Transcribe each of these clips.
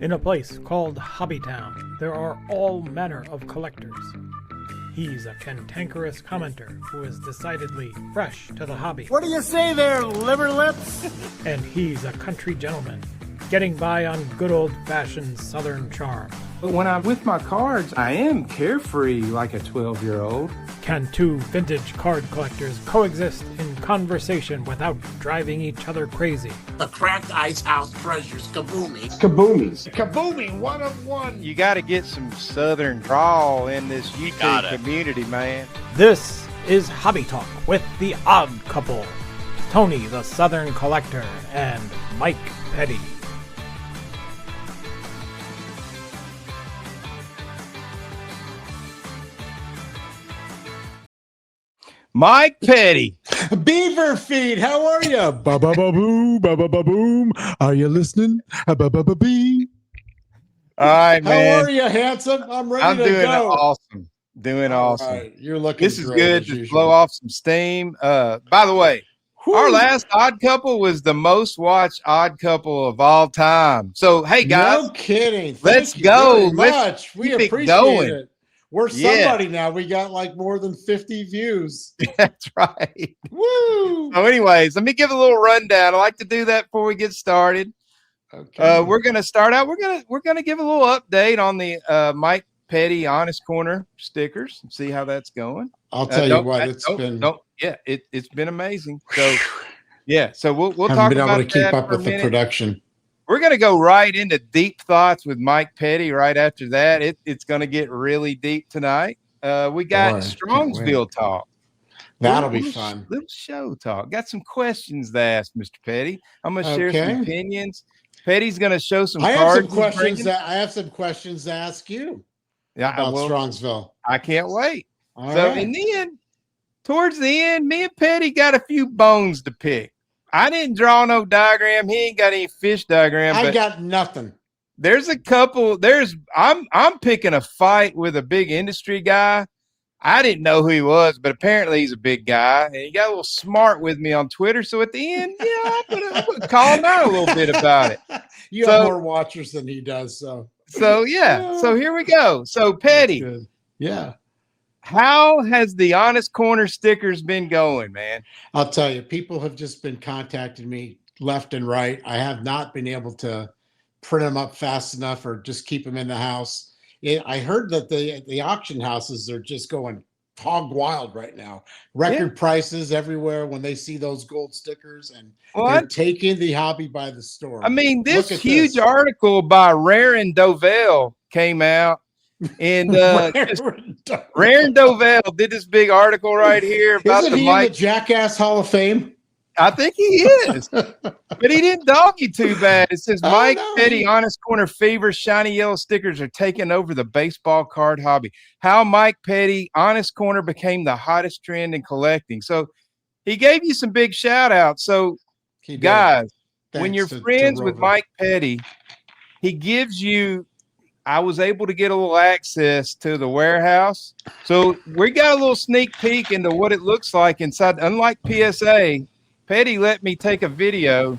In a place called Hobbytown, there are all manner of collectors. He's a cantankerous commenter who is decidedly fresh to the hobby. What do you say there, liver lips? And he's a country gentleman, getting by on good old-fashioned Southern charm. But when I'm with my cards, I am carefree like a 12-year-old. Can two vintage card collectors coexist in conversation without driving each other crazy? The cracked ice house treasures kaboomy. Kaboomies. Kaboomy, one of one. You got to get some Southern drawl in this YouTube community, man. This is Hobby Talk with the odd couple, Tony the Southern Collector and Mike Petty. Mike Petty. Beaver feed, how are you? Ba ba ba boom, ba ba ba boom. Are you listening? Ba ba ba bee. All right, man. How are you, handsome? I'm ready I'm to doing go. awesome. Doing awesome. Right. You're looking This is great, good as to usual. blow off some steam. By the way, our last Odd Couple was the most watched Odd Couple of all time. So, hey, guys. No kidding. Let's Thank you go. very Let's much. We keep it appreciate going. it. We're somebody now. We got like more than 50 views. That's right. Woo! So, anyways, let me give a little rundown. I like to do that before we get started. Okay. We're gonna start out. We're gonna give a little update on the Mike Petty Honest Corner stickers and see how that's going. I'll tell you what, it's been it's been amazing. So yeah, so we'll haven't talk been about able to keep that up for a with the minute. production. We're gonna go right into deep thoughts with Mike Petty right after that. It's gonna get really deep tonight. We got Boy, Strongsville talk. That'll be Little fun. Little show talk. Got some questions to ask, Mr. Petty. I'm gonna share some Okay. opinions. Petty's gonna show some I have cards. some questions I have some questions to ask you about Strongsville. I can't wait. All So right. in the end, towards the end, me and Petty got a few bones to pick. I didn't draw no diagram. He ain't got any fish diagram. I But got nothing. there's a couple. I'm picking a fight with a big industry guy. I didn't know who he was, but apparently he's a big guy, and he got a little smart with me on Twitter. So at the end, I'm gonna call him out a little bit about it. You have more watchers than he does, so yeah. So here we go. So Petty, good. Yeah. how has the Honest Corner stickers been going, man? I'll tell you, people have just been contacting me left and right. I have not been able to print them up fast enough or just keep them in the house. I heard that the auction houses are just going hog wild right now. Record prices everywhere when they see those gold stickers, and they're taking the hobby by the storm. I mean, this huge article by Rare and Dovell came out, and Rare and Dovell did this big article right here about Isn't he in the Jackass Hall of Fame? I think he is, but he didn't dog you too bad. It says Mike Petty Honest Corner favors shiny yellow stickers are taking over the baseball card hobby. How Mike Petty Honest Corner became the hottest trend in collecting. So he gave you some big shout outs. So guys, when you're friends with Mike Petty, he gives you. I was able to get a little access to the warehouse. So we got a little sneak peek into what it looks like inside. Unlike PSA, Petty let me take a video.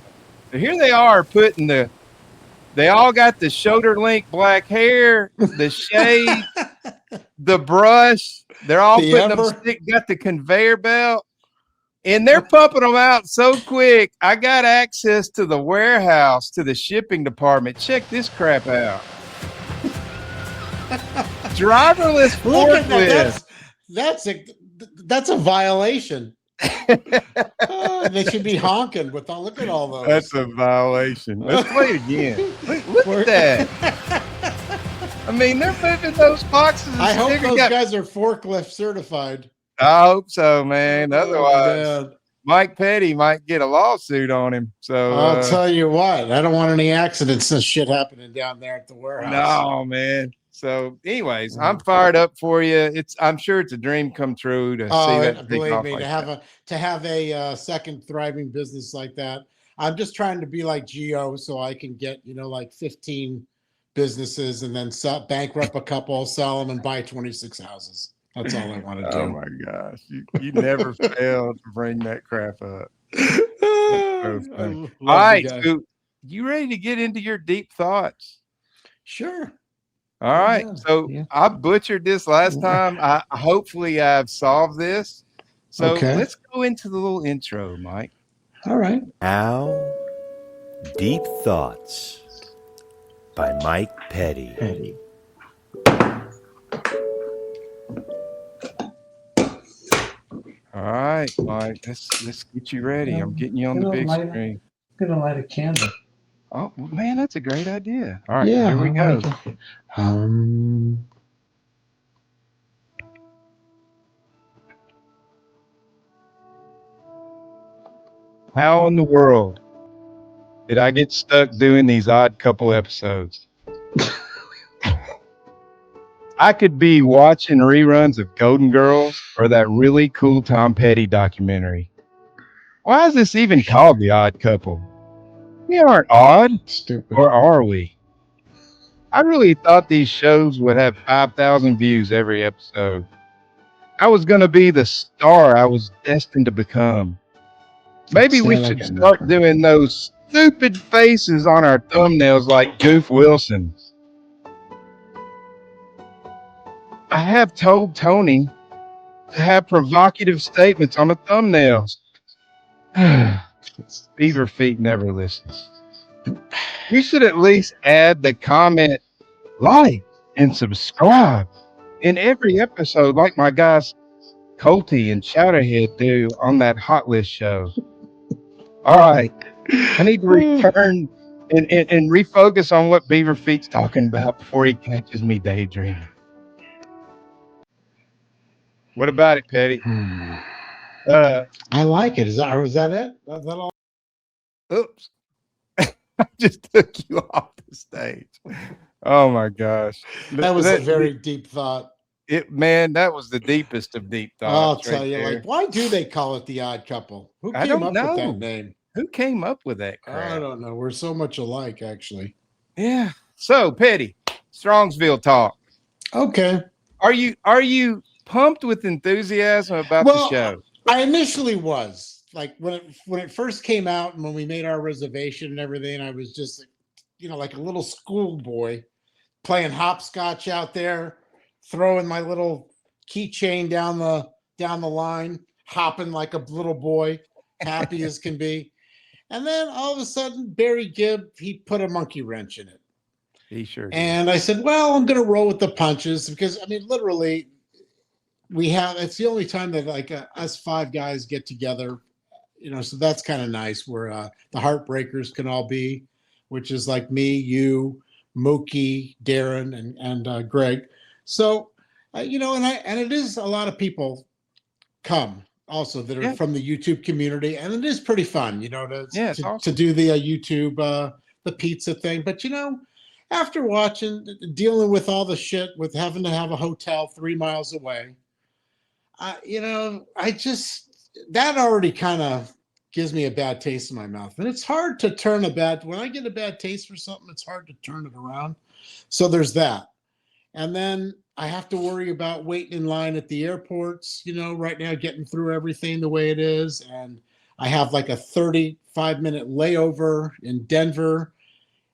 So here they are putting they all got the shoulder length black hair, the shade, the brush. They're all putting them, got the conveyor belt, and they're pumping them out so quick. I got access to the warehouse, to the shipping department. Check this crap out. Driverless forklift. That's a violation. They should be honking with all. Look at all those. That's a violation. Let's play it again. Look at that. I mean, they're moving those boxes. I hope those guys are forklift certified. I hope so, man. Otherwise, Mike Petty might get a lawsuit on him. So I'll tell you what, I don't want any accidents and shit happening down there at the warehouse. No, man. So, anyways, I'm fired up for you. I'm sure it's a dream come true to see that. Believe me, to have a second thriving business like that. I'm just trying to be like Geo, so I can get like 15 businesses and then bankrupt a couple, sell them, and buy 26 houses. That's all I want to do. Oh my gosh, you never fail to bring that crap up. So all right, so you ready to get into your deep thoughts? Sure. All right. Yeah, So yeah. I butchered this last time. Hopefully I've solved this. So Okay. let's go into the little intro, Mike. All right. Now, Deep Thoughts by Mike Petty. All right, Mike. Let's get you ready. I'm getting you on the big screen. I'm gonna light a candle. Oh man, that's a great idea. All right, Yeah, here we go. How in the world did I get stuck doing these odd couple episodes? I could be watching reruns of Golden Girls or that really cool Tom Petty documentary. Why is this even called The Odd Couple? We aren't odd, Stupid. or are we? I really thought these shows would have 5,000 views every episode. I was going to be the star I was destined to become. Maybe we should start doing those stupid faces on our thumbnails like Goof Wilson. I have told Tony to have provocative statements on the thumbnails. Beaver Feet never listens. You should at least add the comment, like, and subscribe in every episode, like my guys Colty and Chowderhead do on that Hot List show. All right. I need to return and refocus on what Beaver Feet's talking about before he catches me daydreaming. What about it, Petty? I like it. Was that it? Was that all? Oops. I just took you off the stage. Oh my gosh. That was a very deep thought. Man, that was the deepest of deep thoughts. I'll tell you, like, why do they call it The Odd Couple? Who came up with that name? Who came up with that crap? I don't know. We're so much alike, actually. Yeah. So, Petty, Strongsville talk. Okay. Are you pumped with enthusiasm about the show? I initially was. Like when it first came out and when we made our reservation and everything, I was just, like a little schoolboy playing hopscotch out there, throwing my little keychain down the line, hopping like a little boy, happy as can be. And then all of a sudden, Barry Gibb, he put a monkey wrench in it. He sure did. And I said, well, I'm going to roll with the punches because, literally, it's the only time that like us five guys get together, so that's kind of nice where the Heartbreakers can all be, which is like me, you, Mookie, Darren, and Greg. So, and it is a lot of people come also that are from the YouTube community, and it is pretty fun, to do the YouTube, the pizza thing. But, after dealing with all the shit with having to have a hotel 3 miles away, that already kind of gives me a bad taste in my mouth. And it's hard to when I get a bad taste for something, it's hard to turn it around. So there's that. And then I have to worry about waiting in line at the airports, right now, getting through everything the way it is. And I have like a 35-minute layover in Denver,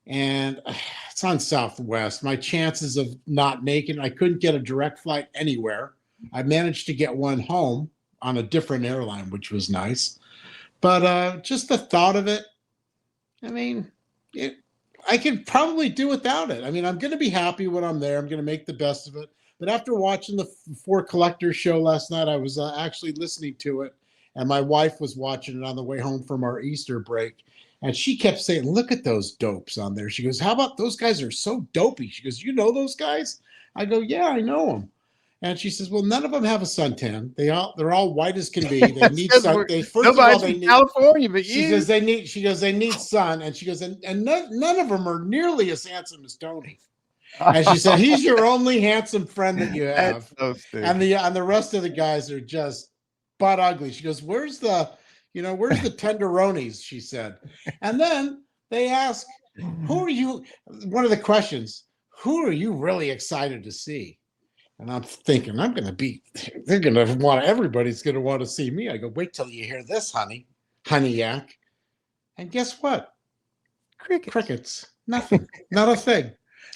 and it's on Southwest. My chances of not making, I couldn't get a direct flight anywhere. I managed to get one home on a different airline, which was nice. But just the thought of it, I could probably do without it. I'm going to be happy when I'm there. I'm going to make the best of it. But after watching the Four Collectors show last night, I was actually listening to it, and my wife was watching it on the way home from our Easter break. And she kept saying, look at those dopes on there. She goes, how about those guys are so dopey? She goes, you know those guys? I go, yeah, I know them. And she says, well, none of them have a suntan. They're all white as can be. They need sun. California, but she says they need sun. And she goes, and none of them are nearly as handsome as Tony. And she said, he's your only handsome friend that you have. So and the rest of the guys are just butt ugly. She goes, where's the tenderonis? She said. And then they ask, who are you? One of the questions, who are you really excited to see? And I'm thinking, everybody's going to want to see me. I go, wait till you hear this, honey yak. And guess what? Crickets. Nothing. Not a thing.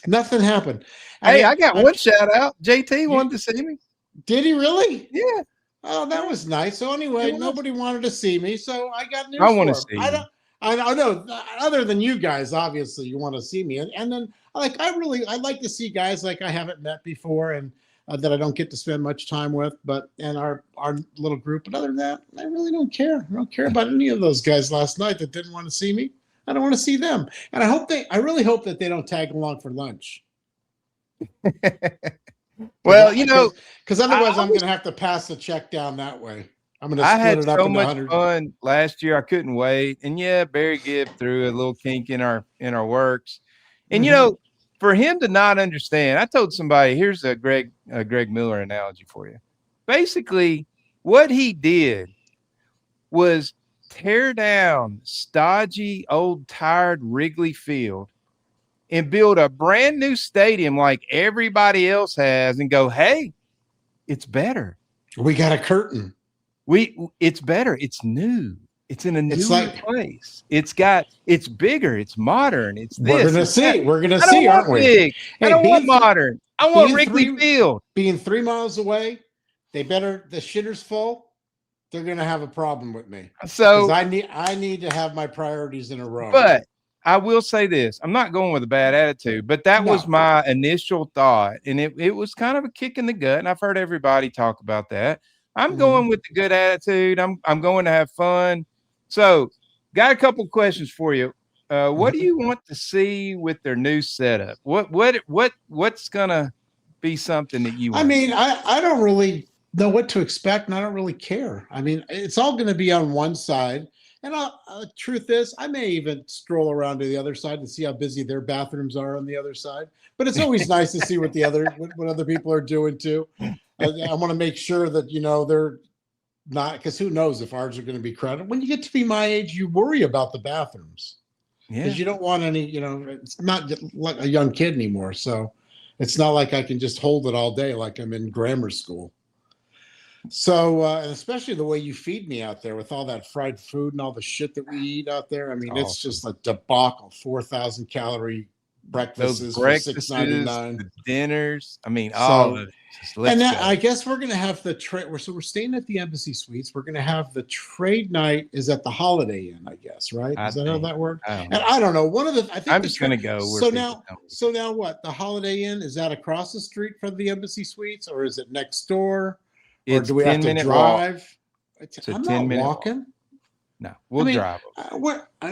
Nothing happened. Hey, I got one shout out. JT wanted to see me. Did he really? Yeah. Oh, that was nice. So anyway, nobody wanted to see me, so I got news I want to for see him. you. I know. Other than you guys, obviously, you want to see me, and then I like to see guys like I haven't met before, and that I don't get to spend much time with, and our little group. But other than that, I really don't care. I don't care about any of those guys last night that didn't want to see me. I don't want to see them, and I really hope that they don't tag along for lunch. Well, because otherwise I'm going to have to pass the check down that way. I'm going to I split had it up so into much 100. fun last year. I couldn't wait. And yeah, Barry Gibb threw a little kink in our works. And for him to not understand, I told somebody, here's a Greg Miller analogy for you. Basically, what he did was tear down stodgy, old, tired Wrigley Field and build a brand new stadium like everybody else has and go, hey, it's better. We got a curtain. It's better. It's new. It's in a new place. It's bigger. It's modern. It's this. We're gonna see, aren't we? Big. I don't want modern. I want Wrigley Field. Being 3 miles away, the shitter's full. They're gonna have a problem with me. So I need to have my priorities in a row. But I will say this. I'm not going with a bad attitude, but that was my initial thought. And it was kind of a kick in the gut. And I've heard everybody talk about that. I'm going with the good attitude. I'm going to have fun. So got a couple questions for you. What do you want to see with their new setup? What's gonna be something that you want? I mean, I don't really know what to expect, and I don't really care. I mean, it's all going to be on one side. And truth is, I may even stroll around to the other side to see how busy their bathrooms are on the other side. But it's always nice to see what what other people are doing too. I want to make sure that they're not, because who knows if ours are going to be crowded. When you get to be my age, you worry about the bathrooms because you don't want any. It's not like a young kid anymore, so it's not like I can just hold it all day like I'm in grammar school. So, and especially the way you feed me out there with all that fried food and all the shit that we eat out there. I mean, it's just a debacle. 4,000 calorie breakfasts for $6.99. The dinners. I mean, all of it. And I guess we're going to have the trade. So we're staying at the Embassy Suites. We're going to have the trade night is at the Holiday Inn, I guess, right? Is that how that works? And I don't know. I'm just going to go. So now what? The Holiday Inn, is that across the street from the Embassy Suites, or is it next door? Or do we have to drive? It's a I'm 10-minute not walking. No, we'll drive.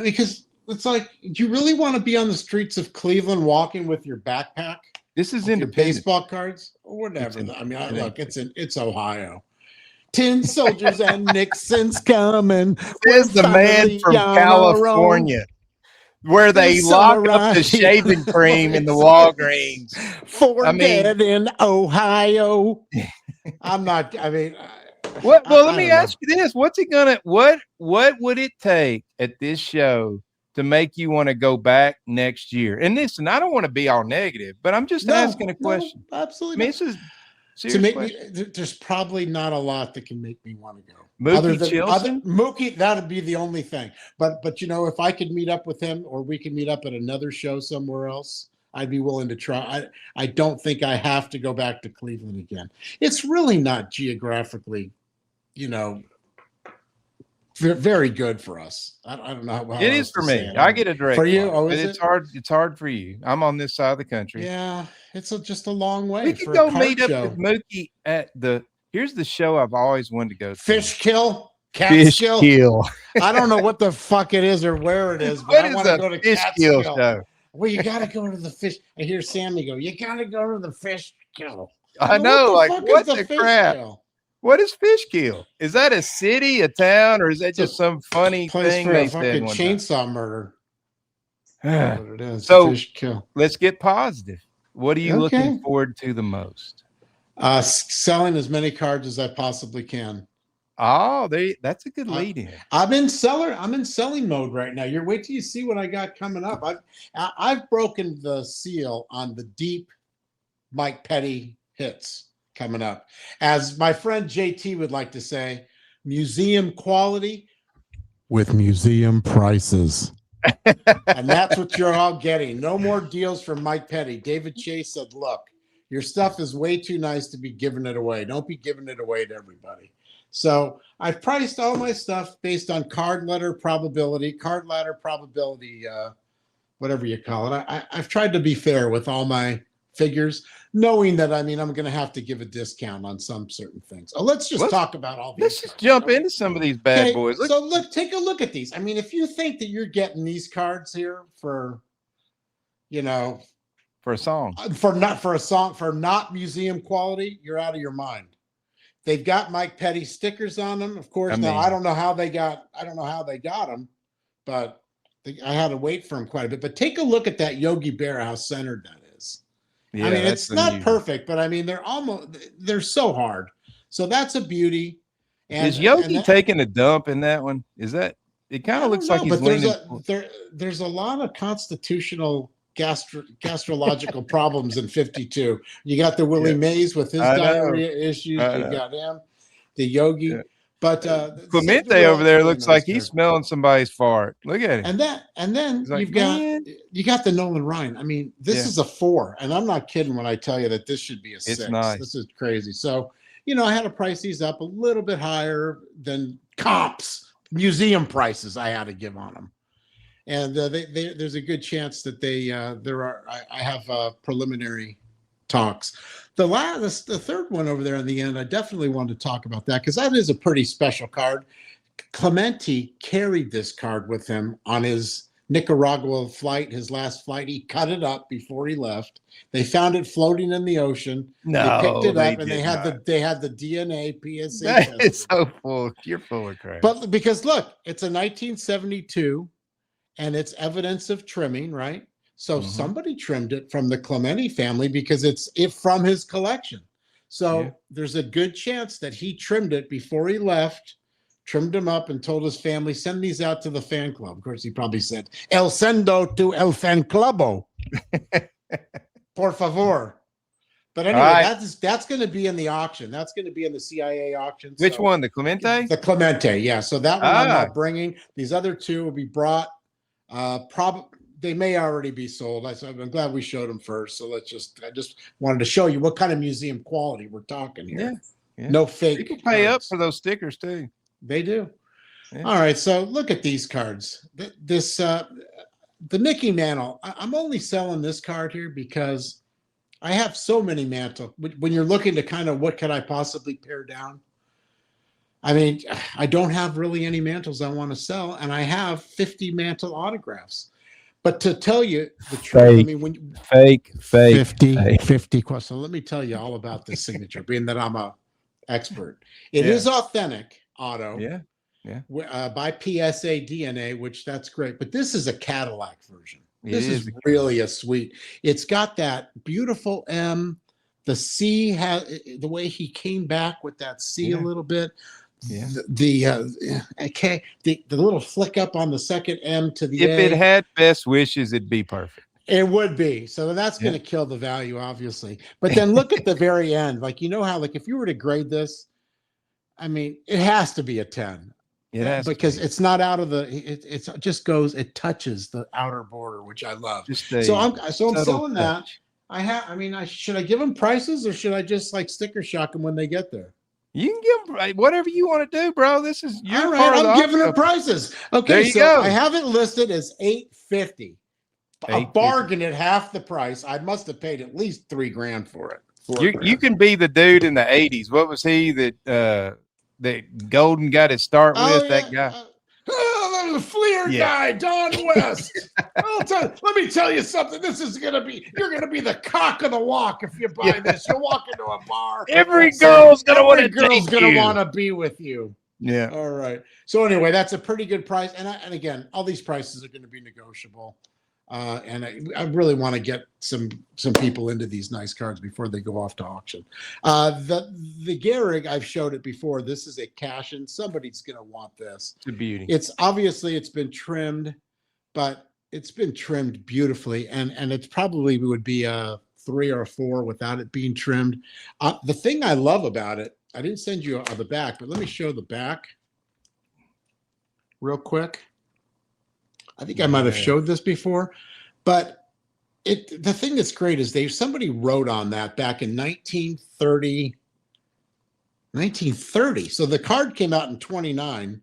Because it's like, do you really want to be on the streets of Cleveland walking with your backpack? This is in baseball cards or whatever. It's Ohio. 10 soldiers and Nixon's coming. There's the man from California, where they lock up the shaving cream in the Walgreens. Dead in Ohio. I'm not. I mean, what? Well, let me ask you this: What's it gonna? What would it take at this show to make you want to go back next year? And listen, I don't want to be all negative, but I'm just asking a question. Absolutely. I mean, this is serious. There's probably not a lot that can make me want to go. Mookie, that'd be the only thing. But if I could meet up with him, or we could meet up at another show somewhere else, I'd be willing to try. I don't think I have to go back to Cleveland again. It's really not geographically, very good for us. I don't know how it is for me. I get a direct for you. Oh, it's hard. It's hard for you. I'm on this side of the country. Yeah, it's just a long way. We could go meet up with Mookie at Here's the show I've always wanted to go to. Fish Kill. Fish Kill. I don't know what the fuck it is or where it is, but I want to go to Fish Kill show. Well, you got to go to the fish. I hear Sammy go, you got to go to the Fish Kill. I know, what the crap? What is Fish Kill? Is that a city, a town, or is that just some funny thing they said? Chainsaw murder. What it is. So Fish Kill. Let's get positive. What are you looking forward to the most? Selling as many cards as I possibly can. Oh, that's a good lead in. I'm in selling mode right now. Wait till you see what I got coming up. I've broken the seal on the deep Mike Petty hits coming up. As my friend JT would like to say, museum quality with museum prices. And that's what you're all getting. No more deals from Mike Petty. David Chase said, look, your stuff is way too nice to be giving it away. Don't be giving it away to everybody. So I've priced all my stuff based on card ladder probability, whatever you call it. I've tried to be fair with all my figures, knowing that, I'm going to have to give a discount on some certain things. Oh, let's talk about all these. Let's just jump into some of these bad boys. So take a look at these. If you think that you're getting these cards here for a song, for not museum quality, you're out of your mind. They've got Mike Petty stickers on them, of course. Now I don't know how they got them, but I had to wait for them quite a bit. But take a look at that Yogi Bear, how centered that is. Yeah, it's not perfect, but they're so hard. So that's a beauty. And is Yogi taking a dump in that one? Is that it? Kind of looks like he's leaning. There's a lot of constitutional gastrological problems in 52. You got the Willie Mays with his diarrhea issues. You got him, the Yogi. Yeah. But Clemente over there looks like he's smelling somebody's fart. Look at him. And then you got the Nolan Ryan. This is a 4, and I'm not kidding when I tell you that this should be a 6. It's nice. This is crazy. So I had to price these up a little bit higher than comps, museum prices I had to give on them. And there's a good chance that I have preliminary talks. The third one over there in the end, I definitely wanted to talk about that because that is a pretty special card. Clemente carried this card with him on his Nicaragua flight, his last flight. He cut it up before he left. They found it floating in the ocean. No, they picked it up and they had the DNA PSA. That is so full. You're full of crap. But because look, it's a 1972. And it's evidence of trimming, right? So somebody trimmed it from the Clemente family because it's from his collection. So there's a good chance that he trimmed it before he left, trimmed them up, and told his family, send these out to the fan club. Of course, he probably said, El sendo to el fan clubo. Por favor. But anyway, that's going to be in the auction. That's going to be in the CIA auction. Which one? The Clemente? The Clemente, yeah. So that one I'm not bringing. These other two will be brought. They may already be sold. I'm glad we showed them first. So I just wanted to show you what kind of museum quality we're talking here. Yeah. No fake. People pay up for those stickers too. They do. Yeah. All right. So look at these cards. The Mickey Mantle. I'm only selling this card here because I have so many Mantle. When you're looking to kind of what could I possibly pare down? I don't have really any Mantles I want to sell, and I have 50 Mantle autographs. But to tell you the truth, fake 50 questions. So let me tell you all about this signature, being that I'm a expert. It is authentic auto. Yeah. By PSA DNA, which that's great. But this is a Cadillac version. This is really a sweet. It's got that beautiful M. The C has the way he came back with that C a little bit. Yeah. The little flick up on the second M to the if A. it had best wishes, it'd be perfect. It would be. So that's going to kill the value, obviously. But then look at the very end. How if you were to grade this, it has to be a 10. Because it's not out of it just goes, it touches the outer border, which I love. So I'm selling that. Should I give them prices or should I just sticker shock them when they get there? You can give them whatever you want to do, bro. This is your part. I'm giving them prices. Okay, there you go. I have it listed as $850. A bargain at half the price. I must have paid at least $3,000 for it. You can be the dude in the 80s. What was he that Golden got his start with? That guy. The Fleer guy, Don West. Let me tell you something. You're gonna be the cock of the walk if you buy this. You'll walk into a bar. Every girl's gonna want to be with you. Yeah. All right. So anyway, that's a pretty good price. And again, all these prices are going to be negotiable. And I really want to get some people into these nice cards before they go off to auction. The Gehrig, I've showed it before. This is a cash in. Somebody's going to want this. It's a beauty. It's obviously it's been trimmed, but it's been trimmed beautifully, and it probably would be a 3 or a 4 without it being trimmed. The thing I love about it, I didn't send you the back, but let me show the back real quick. I think I might have showed this before, but the thing that's great is somebody wrote on that back in 1930. So the card came out in 29,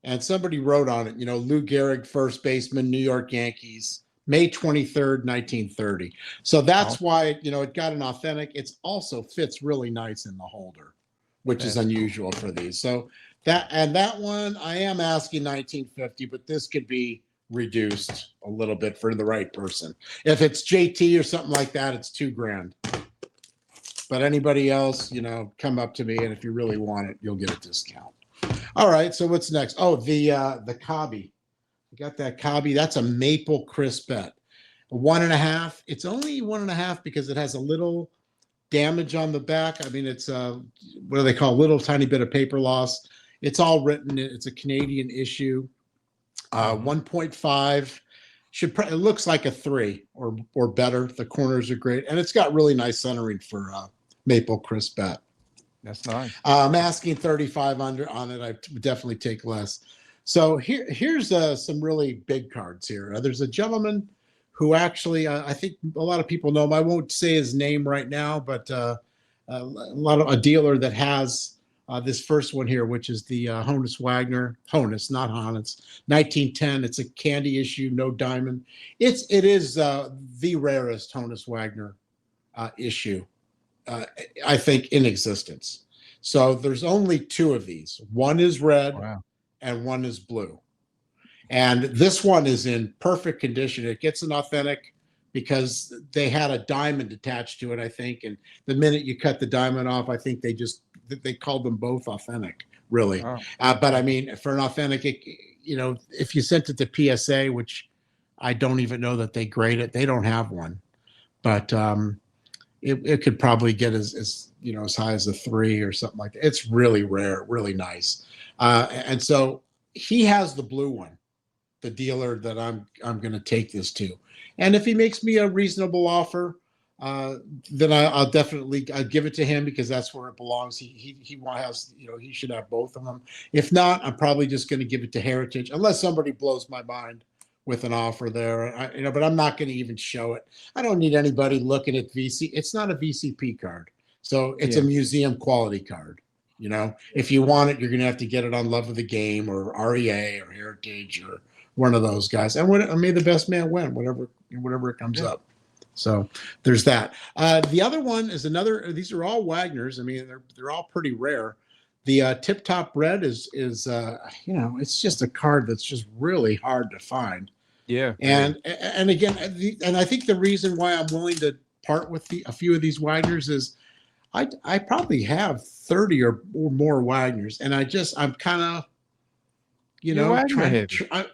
and somebody wrote on it, Lou Gehrig, first baseman, New York Yankees, May 23rd, 1930. So that's why, it got an authentic. It's also fits really nice in the holder, which is unusual for these. So that one, I am asking 1950, but this could be reduced a little bit for the right person. If it's JT or something like that, it's $2,000. But anybody else, come up to me, and if you really want it, you'll get a discount. All right, so what's next? Oh, the Cobby. I got that Cobby. That's a maple crispet. 1.5. It's only 1.5 because it has a little damage on the back. I mean, it's what do they call, a little tiny bit of paper loss. It's all written. It's a Canadian issue. 1.5. It looks like a 3 or better. The corners are great, and it's got really nice centering for maple crispet. That's nice. I'm asking 35 under on it. I would definitely take less. So here's some really big cards here. There's a gentleman who actually I think a lot of people know him. I won't say his name right now, but a dealer that has this first one here, which is the Honus Wagner. Honus, not Honus. 1910. It's a candy issue, no diamond. It is the rarest Honus Wagner issue, I think, in existence. So there's only 2 of these. One is red. Wow. And one is blue. And this one is in perfect condition. It gets an authentic because they had a diamond attached to it, I think. And the minute you cut the diamond off, I think they called them both authentic, really. Oh. But I mean, for an authentic, if you sent it to PSA, which I don't even know that they grade it, they don't have one. But it could probably get as high as a 3 or something like that. It's really rare, really nice. And so he has the blue one, the dealer that I'm going to take this to. And if he makes me a reasonable offer, then I'll definitely give it to him because that's where it belongs. He has, he should have both of them. If not, I'm probably just going to give it to Heritage unless somebody blows my mind with an offer there. But I'm not going to even show it. I don't need anybody looking at VC. It's not a VCP card. So it's a museum quality card. If you want it, you're going to have to get it on Love of the Game or REA or Heritage or one of those guys. And may the best man win, whatever it comes up. So there's that. The other one is these are all Wagners. I mean, they're all pretty rare. The Tip Top Red is it's just a card that's just really hard to find. Yeah. And again, and I think the reason why I'm willing to part with a few of these Wagners is I probably have 30 or more Wagners, and I'm kind of,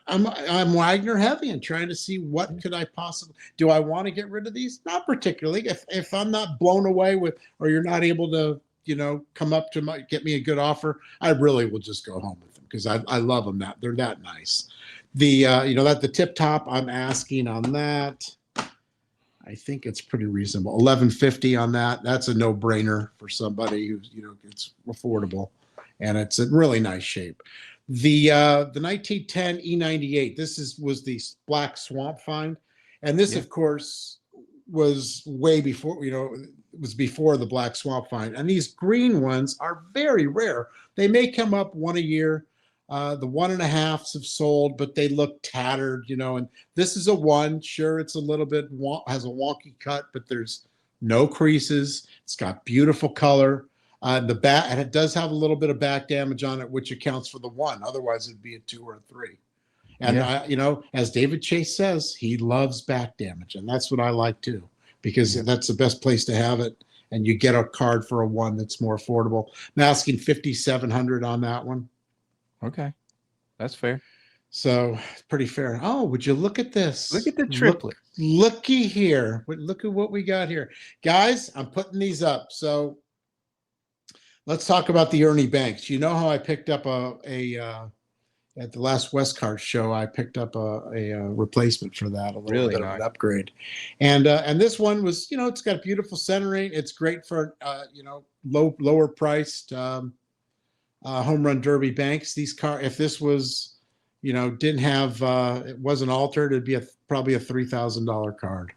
I'm Wagner heavy and trying to see what could I possibly do. I want to get rid of these? Not particularly. If I'm not blown away with, or you're not able to, come up to get me a good offer, I really will just go home with them because I love them. They're that nice. The Tip Top, I'm asking on that. I think it's pretty reasonable. $11.50 on that. That's a no-brainer for somebody who's, it's affordable, and it's in really nice shape. The 1910 E98. This was the Black Swamp find, and this, of course, was way before. It was before the Black Swamp find. And these green ones are very rare. They may come up one a year. The 1.5s have sold, but they look tattered, and this is a 1. Sure, it's a little bit, has a wonky cut, but there's no creases. It's got beautiful color. And it does have a little bit of back damage on it, which accounts for the 1. Otherwise, it'd be a 2 or a 3. And as David Chase says, he loves back damage, and that's what I like too, because that's the best place to have it. And you get a card for a 1 that's more affordable. I'm asking $5,700 on that one. Okay, that's fair. So it's pretty fair. Oh, would you look at this? Look at the triplet. Looky here. Look at what we got here. Guys, I'm putting these up. So let's talk about the Ernie Banks. You know how I picked up at the last West Card show, I picked up a replacement for that, a little bit of an upgrade. And this one was, it's got beautiful centering. It's great for, lower priced home run derby banks. If this was, didn't have, it wasn't altered, it'd be probably a $3,000 card,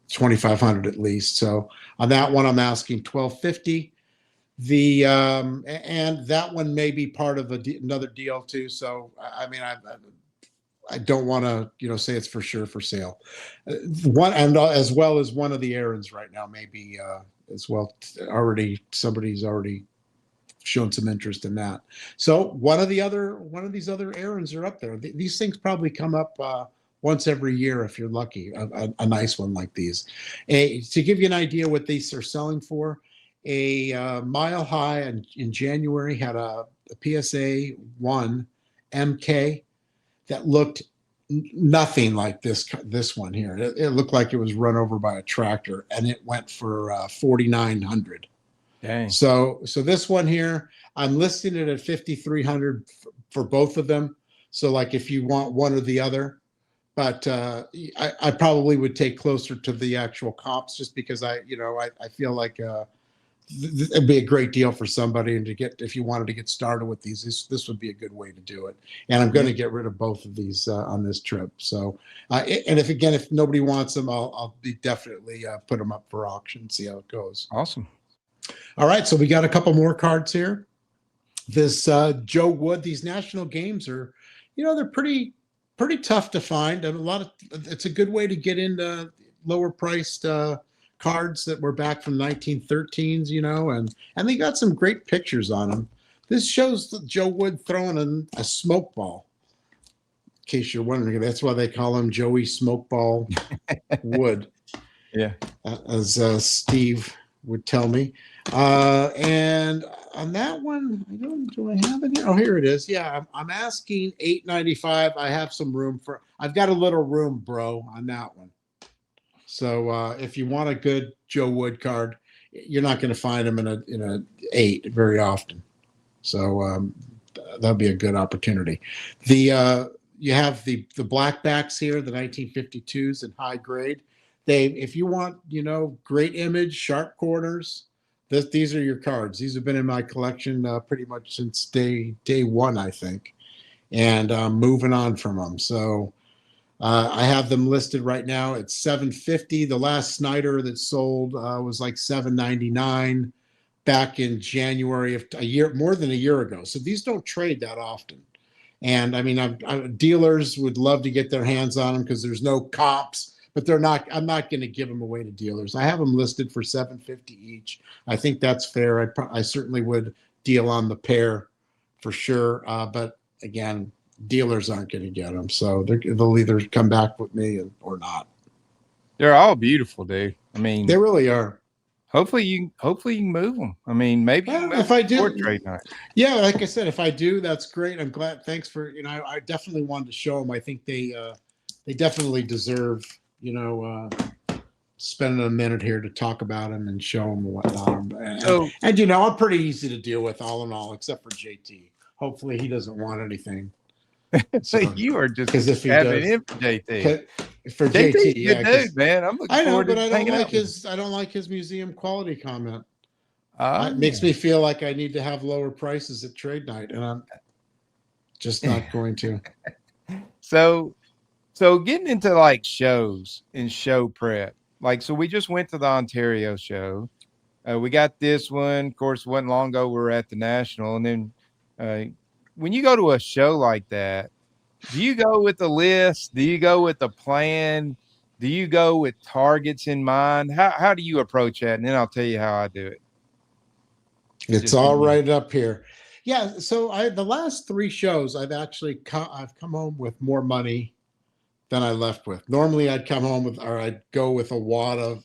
2,500 at least. So on that one, I'm asking 1,250. And that one may be part of another deal too. So I mean, I don't want to, say it's for sure for sale. One, and as well as one of the errands right now, maybe as well. Somebody's already shown some interest in that. So one of these other errands are up there. These things probably come up once every year if you're lucky. A nice one like these. To give you an idea what these are selling for, a Mile High in January had a PSA 1 MK that looked nothing like this one here. It looked like it was run over by a tractor, and it went for 4,900. Dang. So this one here, I'm listing it at 5,300 for both of them. So like if you want one or the other, but I probably would take closer to the actual comps just because I feel like it'd be a great deal for somebody, and if you wanted to get started with these, this would be a good way to do it. And I'm going to get rid of both of these on this trip. So, and if nobody wants them, I'll be definitely put them up for auction, see how it goes. Awesome. All right, so we got a couple more cards here. This Joe Wood, these national games are, they're pretty tough to find, and it's a good way to get into lower priced cards that were back from 1913s, and they got some great pictures on them. This shows Joe Wood throwing a smoke ball. In case you're wondering, that's why they call him Joey Smokeball Wood. Yeah, as Steve would tell me. And on that one, do I have it here? Oh, here it is. Yeah, I'm asking $895. I have some room I've got a little room, bro, on that one. So if you want a good Joe Wood card, you're not going to find them in a 8 very often. So that'll be a good opportunity. You have the blackbacks here, the 1952s in high grade. If you want, great image, sharp corners, these are your cards. These have been in my collection pretty much since day one, I think, and I'm moving on from them. So I have them listed right now at $750. The last Snyder that sold was like $799 back in January of more than a year ago. So these don't trade that often. And I mean, dealers would love to get their hands on them because there's no comps. But I'm not going to give them away to dealers. I have them listed for $750 each. I think that's fair. I certainly would deal on the pair for sure. But again, dealers aren't going to get them. So they'll either come back with me or not. They're all beautiful, dude. I mean, they really are. Hopefully you can move them. I mean, maybe if I do, trade night. Yeah, like I said, if I do, that's great. I'm glad. Thanks for, I definitely wanted to show them. I think they definitely deserve, spending a minute here to talk about him and show him whatnot. And I'm pretty easy to deal with all in all, except for JT. Hopefully he doesn't want anything. So you are just if he having does, him for JT. For JT, yeah, dude, man. I'm looking forward to hanging out. I don't like his museum quality comment. It makes me feel like I need to have lower prices at trade night, and I'm just not going to. So getting into like shows and show prep, so we just went to the Ontario show. We got this one, of course, wasn't long ago. We were at the National, and then when you go to a show like that, do you go with the list? Do you go with the plan? Do you go with targets in mind? How do you approach that? And then I'll tell you how I do it. It's all right up here. Yeah. So the last 3 shows, I've come home with more money than I left with. Normally I'd come home I'd go with a wad of,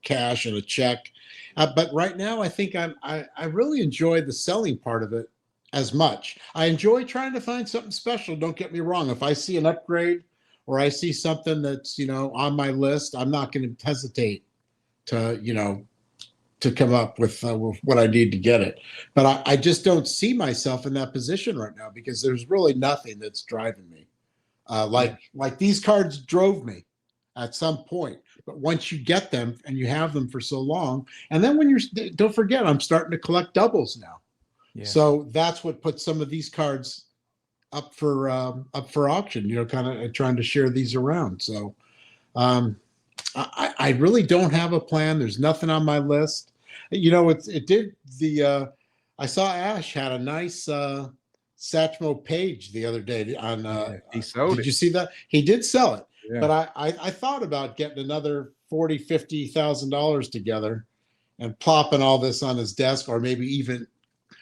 cash and a check. But right now I think I really enjoy the selling part of it as much. I enjoy trying to find something special. Don't get me wrong. If I see an upgrade or I see something that's, on my list, I'm not going to hesitate to come up with what I need to get it. But I just don't see myself in that position right now because there's really nothing that's driving me. Like these cards drove me at some point, but once you get them and you have them for so long, and then don't forget, I'm starting to collect doubles now. Yeah. So that's what puts some of these cards up for auction. Kind of trying to share these around. So I really don't have a plan. There's nothing on my list. It did the. I saw Ash had a nice Satchmo page the other day on. He sold did it. you see that? He did sell it, Yeah. but I thought about getting another $40,000-$50,000 together and plopping all this on his desk, or maybe even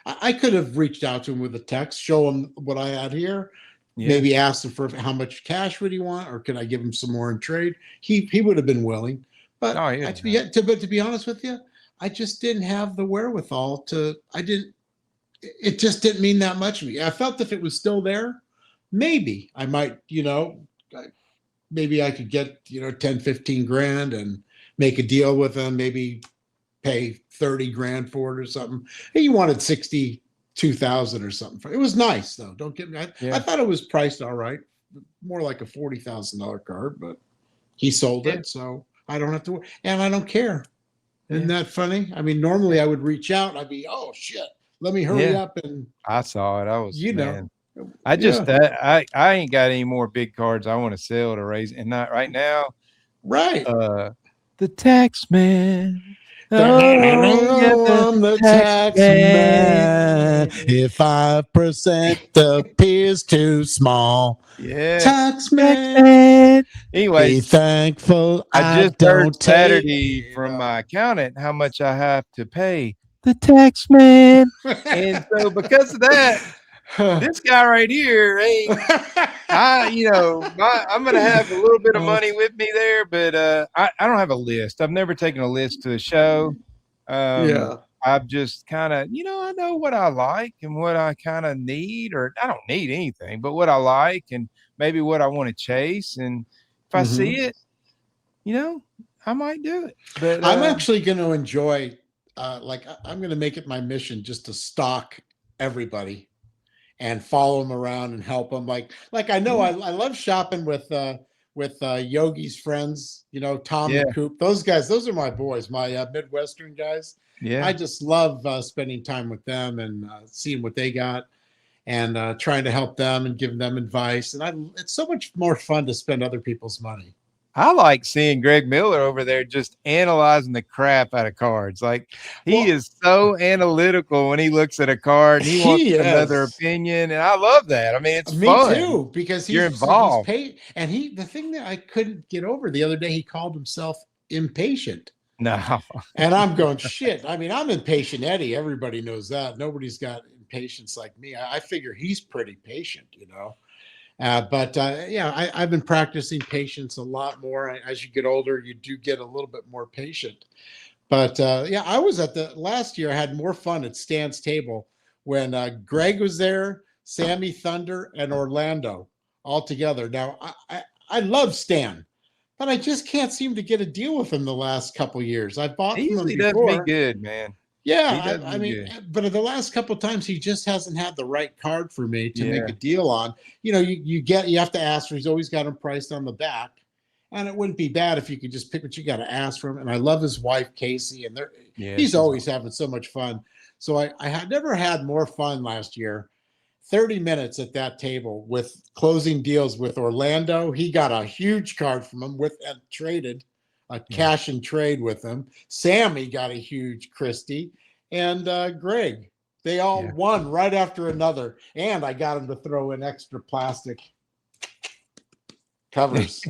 I could have reached out to him with a text, show him what I had here, maybe ask him for how much cash would he want, or could I give him some more in trade? He would have been willing, but to be honest with you, I just didn't have the wherewithal to. It just didn't mean that much to me. I felt if it was still there, maybe I might, maybe I could get 10, 15 grand and make a deal with him, maybe pay 30 grand for it or something. He wanted 62,000 or something. It was nice though. Don't get me. I thought it was priced all right, more like a $40,000 card, but he sold it, so I don't have to. And I don't care. Isn't that funny? I mean, normally I would reach out. I'd be, oh shit, let me hurry up. And I saw it. I was, man. I just I ain't got any more big cards I want to sell to raise, and not right now. Right. The tax man. I'm the tax man. If 5% appears too small, tax man. Anyway, be thankful. I just heard Saturday from my accountant how much I have to pay the tax man, and so because of that, this guy right here ain't. I'm gonna have a little bit of money with me there, but I don't have a list. I've never taken a list to the show. I've just kind of, I know what I like and what I kind of need, or I don't need anything, but what I like and maybe what I want to chase. And if I see it, I might do it. But I'm actually going to enjoy, I'm going to make it my mission just to stalk everybody and follow them around and help them. Like I know I love shopping with Yogi's friends, Tom and Coop. Those guys, those are my boys, my Midwestern guys. Yeah, I just love spending time with them and seeing what they got and trying to help them and giving them advice. And it's so much more fun to spend other people's money. I like seeing Greg Miller over there just analyzing the crap out of cards. Like he is so analytical when he looks at a card. And he wants another opinion, and I love that. I mean, it's fun. Me too, because you're involved. And the thing that I couldn't get over the other day, he called himself impatient. No, and I'm going shit. I mean, I'm impatient, Eddie. Everybody knows that. Nobody's got impatience like me. I figure he's pretty patient, But I've been practicing patience a lot more. As you get older, you do get a little bit more patient. But I was last year. I had more fun at Stan's table when Greg was there, Sammy Thunder, and Orlando all together. Now I love Stan, but I just can't seem to get a deal with him the last couple of years. I bought from him before. Does me good, man. Yeah, I mean, but the last couple of times he just hasn't had the right card for me to make a deal on. You have to ask for. He's always got him priced on the back, and it wouldn't be bad if you could just pick what you got to ask for him. And I love his wife Casey, and he's always having so much fun. So I had never had more fun last year. 30 minutes at that table with closing deals with Orlando. He got a huge card from him and traded. A cash and trade with them. Sammy got a huge Christie, and Greg. They all won right after another, and I got him to throw in extra plastic covers.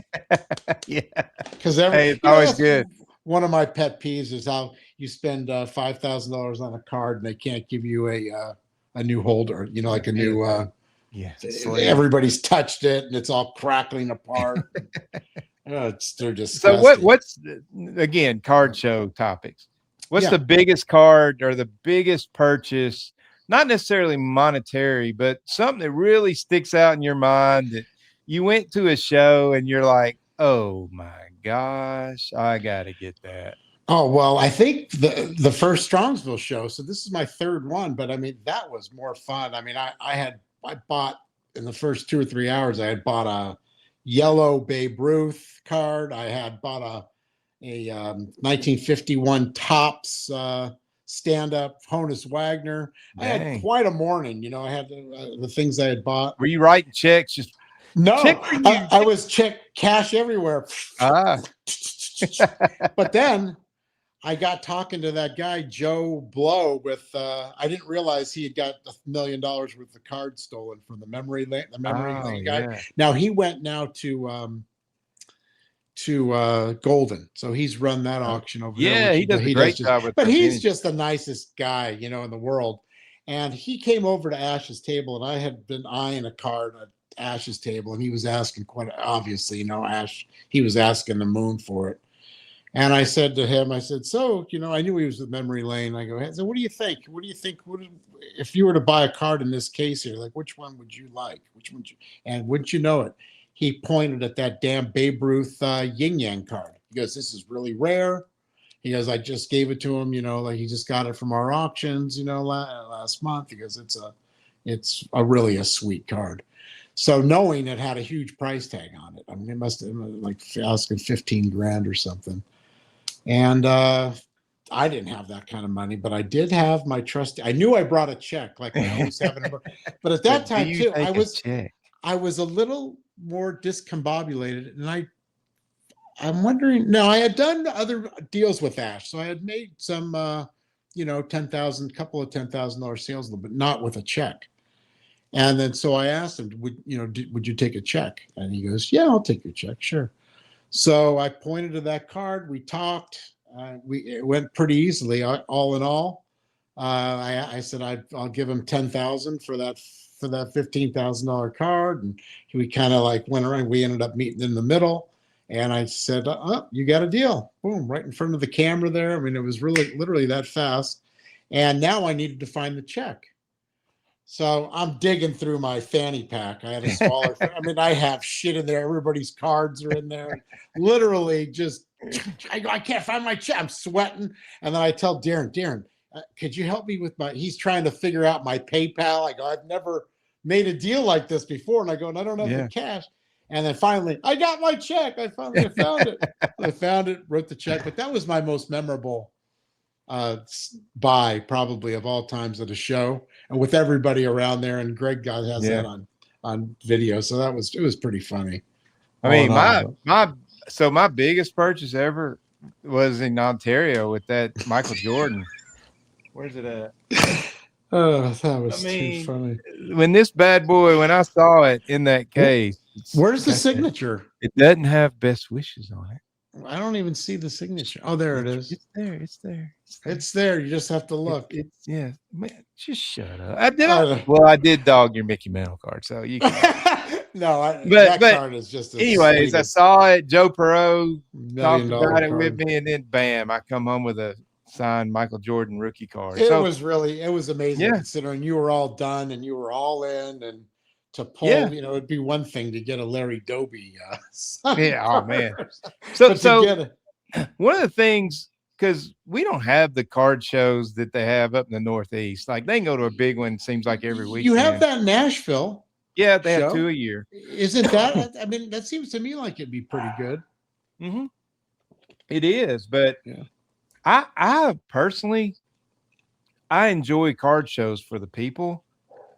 Because it's always good. One of my pet peeves is how you spend $5,000 on a card and they can't give you a new holder. Like a new. Everybody's touched it and it's all crackling apart. They're disgusting. So what's again card show topics? What's the biggest card or the biggest purchase? Not necessarily monetary, but something that really sticks out in your mind that you went to a show and you're like, oh my gosh, I gotta get that. Oh, well, I think the first Strongsville show. So this is my third one, but I mean that was more fun. I mean, I bought in the first 2 or 3 hours. I had bought a yellow Babe Ruth card. I had bought a 1951 Topps stand-up Honus Wagner. I had Dang. quite a morning. You know, I had the things I had bought. Were you writing checks? Just No, check for you. I was cash everywhere. Ah. But then I got talking to that guy, Joe Blow, with I didn't realize he had got $1 million worth of cards stolen from the memory lane guy. Yeah. Now he went now to Golden. So he's run that auction over there. Yeah, he does a great job with but he's vintage. just the nicest guy, you know, in the world. And he came over to Ash's table, and I had been eyeing a card at Ash's table, and he was asking, quite obviously, you know, Ash, he was asking the moon for it. And I said to him, I said, so, you know, I knew he was with Memory Lane. I go, hey, so what do you think? What do you think? If you were to buy a card in this case here, like, which one would you like? Which one? And wouldn't you know it? He pointed at that damn Babe Ruth yin yang card. He goes, this is really rare. He goes, I just gave it to him, you know, like he just got it from our auctions, you know, last month. He goes, it's really a sweet card. So knowing it had a huge price tag on it, I mean, it must have been like asking 15 grand or something. And I didn't have that kind of money, but I did have my trusty. I knew I brought a check, like I always have. But at that time too, I was a little more discombobulated, and I'm wondering. Now I had done other deals with Ash, so I had made some, you know, couple of $10,000 sales, but not with a check. And then so I asked him, would you take a check? And he goes, yeah, I'll take your check, sure. So I pointed to that card. We talked. It went pretty easily. All in all, I said I'll give him $10,000 for that $15,000 card, and we kind of like went around. We ended up meeting in the middle, and I said, "Oh, you got a deal!" Boom, right in front of the camera there. I mean, it was literally that fast. And now I needed to find the check. So I'm digging through my fanny pack. I had a smaller. I mean, I have shit in there. Everybody's cards are in there. Literally, just I can't find my check. I'm sweating, and then I tell Darren, could you help me with he's trying to figure out my PayPal. I go, I've never made a deal like this before. And I go, and I don't have the cash. And then finally, I got my check. I found it. I found it, wrote the check. But that was my most memorable buy probably of all times at a show, and with everybody around there. And Greg has that on video. So it was pretty funny. I mean, my biggest purchase ever was in Ontario with that Michael Jordan. Where's it at? Oh, that was too funny. When I saw it in that case. Where's the signature? It doesn't have best wishes on it. I don't even see the signature. Oh, there it is. It's there. It's there. You just have to look. Man, just shut up. I did dog your Mickey Mantle card, so you can. No, that card is just. Anyways, I saw it. Joe Perot talked about card. it with me, and then bam, I come home with a signed Michael Jordan rookie card. It was amazing considering you were all done and you were all in, and to pull, you know, it'd be one thing to get a Larry Doby. Oh man. So one of the things, because we don't have the card shows that they have up in the Northeast. Like they can go to a big one, seems like every week. You have that in Nashville. Yeah, they have 2 a year. Isn't that? I mean, that seems to me like it'd be pretty good. Mm-hmm. It is, but I personally, I enjoy card shows for the people.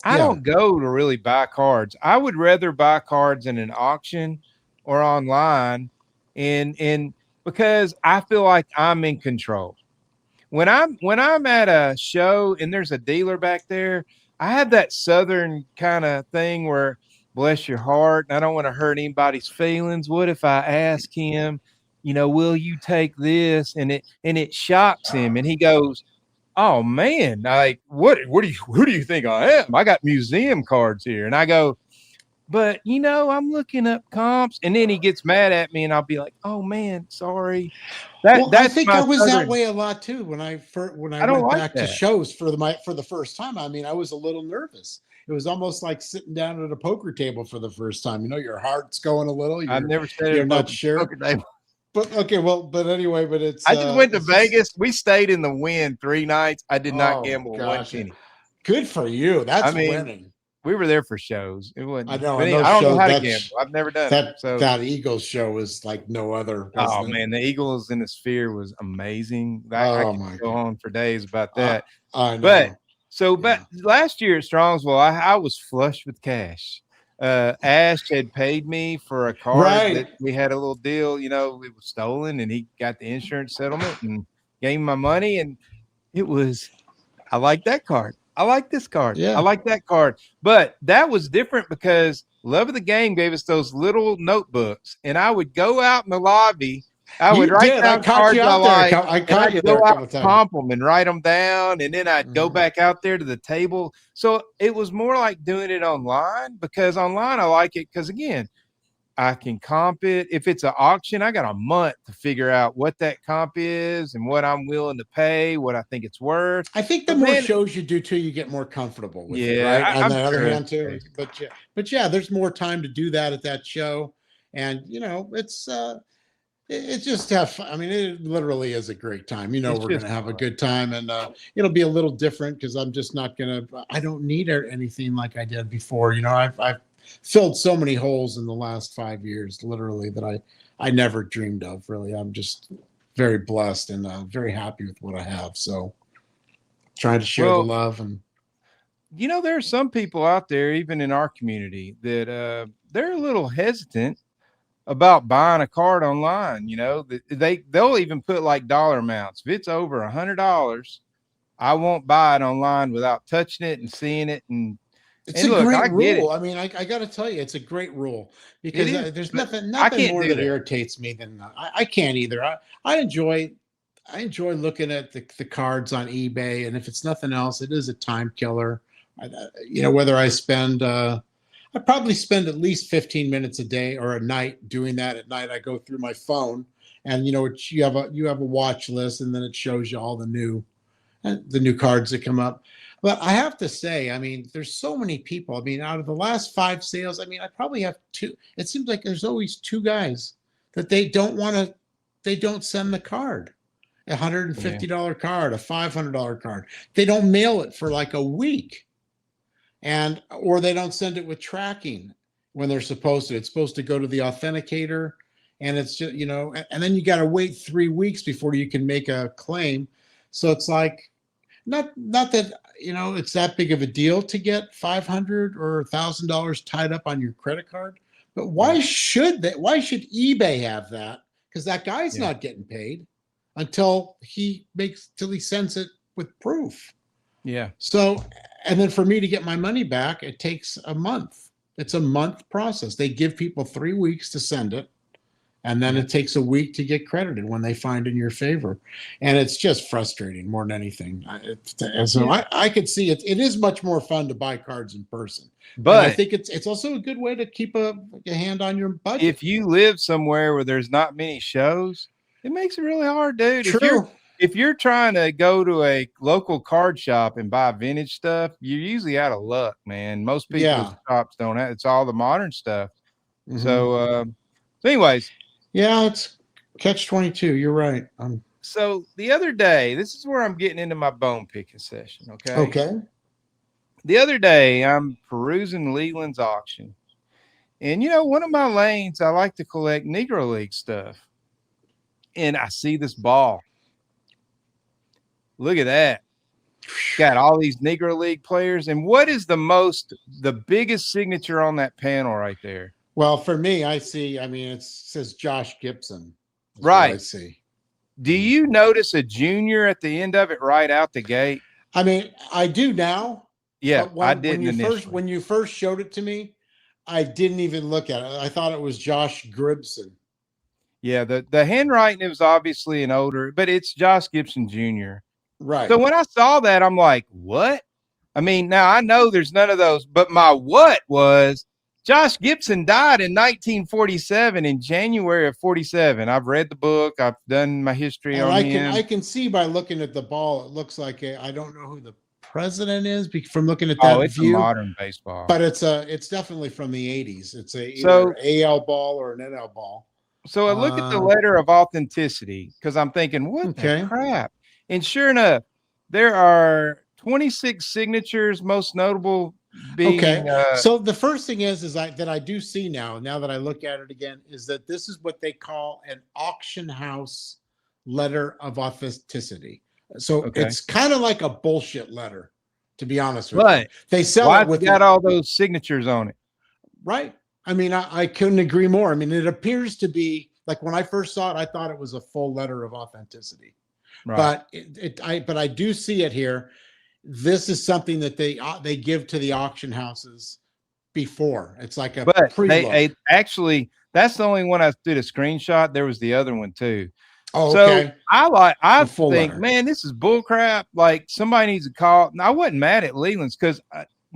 I don't go to really buy cards. I would rather buy cards in an auction or online, and because I feel like I'm in control. When I'm at a show and there's a dealer back there, I have that Southern kind of thing where, bless your heart, and I don't want to hurt anybody's feelings. What if I ask him, you know, will you take this? And it shocks him, and he goes, oh man, like who do you think I am? I got museum cards here. And I go, but you know, I'm looking up comps. And then he gets mad at me, and I'll be like, oh man, sorry. I think I was that way a lot too when I went back to shows for the first time. I mean, I was a little nervous. It was almost like sitting down at a poker table for the first time. You know, your heart's going a little. I've never said you're not sure. But okay, but anyway, but it's. I just went to Vegas. We stayed in the Wynn 3 nights. I did not gamble one penny. Good for you. That's winning. we were there for shows. It wasn't. I know. But I anyway, know I don't know shows how to that gamble. I've never done it. So that Eagles show is like no other. oh wasn't it? man, the Eagles in the Sphere was amazing. I Oh could my go God. on for days about that. I know. But so, Yeah. but last year at Strongsville, I was flush with cash. Ash had paid me for a card Right. that we had a little deal. You know, it was stolen, and he got the insurance settlement and gave me my money. And it was, I like that card. I like this card. Yeah. I like that card. But that was different because Love of the Game gave us those little notebooks, and I would go out in the lobby. I would write down cards I like. I caught you I'd there go a out couple and times. comp them and write them down, and then I'd go Mhm. back out there to the table. So it was more like doing it online, because online I like it because, again, I can comp it. If it's an auction, I got a month to figure out what that comp is and what I'm willing to pay, what I think it's worth. I think the But more then- shows you do too, you get more comfortable with it, Yeah, right? On I'm the other sure hand it's too. crazy. But yeah, there's more time to do that at that show. And you know, it's just have fun. I mean, it literally is a great time. You know, It's we're just gonna have a fun. good time, and it'll be a little different because I'm just not gonna. I don't need anything like I did before. You know, I've filled so many holes in the last 5 years, literally, that I never dreamed of. Really, I'm just very blessed and very happy with what I have. So, trying to share Well, the love and. You know, there are some people out there, even in our community, that they're a little hesitant about buying a card online. You know, they'll even put like dollar amounts. If it's over $100, I won't buy it online without touching it and seeing it. And It's And a look, great I get it. rule. I mean, I got to tell you, it's a great rule because is, there's but nothing I can't more do that that. irritates me than I can't either. I enjoy looking at the cards on eBay, and if it's nothing else, it is a time killer. You know, whether I spend I probably spend at least 15 minutes a day or a night doing that. At night, I go through my phone, and you know, you have a watch list, and then it shows you all the new cards that come up. But I have to say, I mean, there's so many people. I mean, out of the last 5 sales, I mean, I probably have 2. It seems like there's always 2 guys that they don't send the card. A $150 card, a $500 card. They don't mail it for like a week. Or they don't send it with tracking when they're supposed to. It's supposed to go to the authenticator, and it's just, you know, and then you got to wait 3 weeks before you can make a claim. So it's like, not that, you know, it's that big of a deal to get $500 or $1,000 tied up on your credit card. But why should eBay have that? Because that guy's not getting paid until he sends it with proof. Yeah. So, and then for me to get my money back, it takes a month. It's a month process. They give people 3 weeks to send it, and then it takes a week to get credited when they find in your favor. And it's just frustrating more than anything. I could see it. It is much more fun to buy cards in person. But I think it's also a good way to keep a hand on your budget. If you live somewhere where there's not many shows, it makes it really hard, dude. True. If you're trying to go to a local card shop and buy vintage stuff, you're usually out of luck, man. Most people's shops don't have. It's all the modern stuff. Mhm. So anyways. Yeah, it's catch-22. You're right. So the other day, this is where I'm getting into my bone picking session. Okay. The other day, I'm perusing Leland's auction. And, you know, one of my lanes, I like to collect Negro League stuff. And I see this ball. Look at that. Got all these Negro League players. And what is the biggest signature on that panel right there? Well, for me, it says Josh Gibson. Right. I see. Do you notice a junior at the end of it right out the gate? I mean, I do now. Yeah, I didn't didn't initially. When you first showed it to me, I didn't even look at it. I thought it was Josh Gibson. Yeah, the handwriting was obviously an older, but it's Josh Gibson Jr. Right. So when I saw that, I'm like, what? I mean, now I know there's none of those, but my what was Josh Gibson died in 1947 in January of 47. I've read the book. I've done my history on him. I can see by looking at the ball, it looks like I don't know who the president is from looking at that it's view. a modern baseball. But it's definitely from the 80s. It's either an AL ball or an NL ball. So I look at the letter of authenticity because I'm thinking, what the crap? And sure enough, there are 26 signatures, most notable being So the first thing is that I do see now that I look at it again, is that this is what they call an auction house letter of authenticity. So okay. it's kind of like a bullshit letter, to be honest with you. But They sell why it with got all those signatures on it? right. I mean, I couldn't agree more. I mean, it appears to be like when I first saw it, I thought it was a full letter of authenticity. Right. But I do see it here. This is something that they give to the auction houses before. It's like a But pre-look. they actually, that's the only one I did a screenshot. There was the other one too. Oh, So okay. I The full think, letter. man, this is bull crap. Like somebody needs to call. Now, I wasn't mad at Leland's because,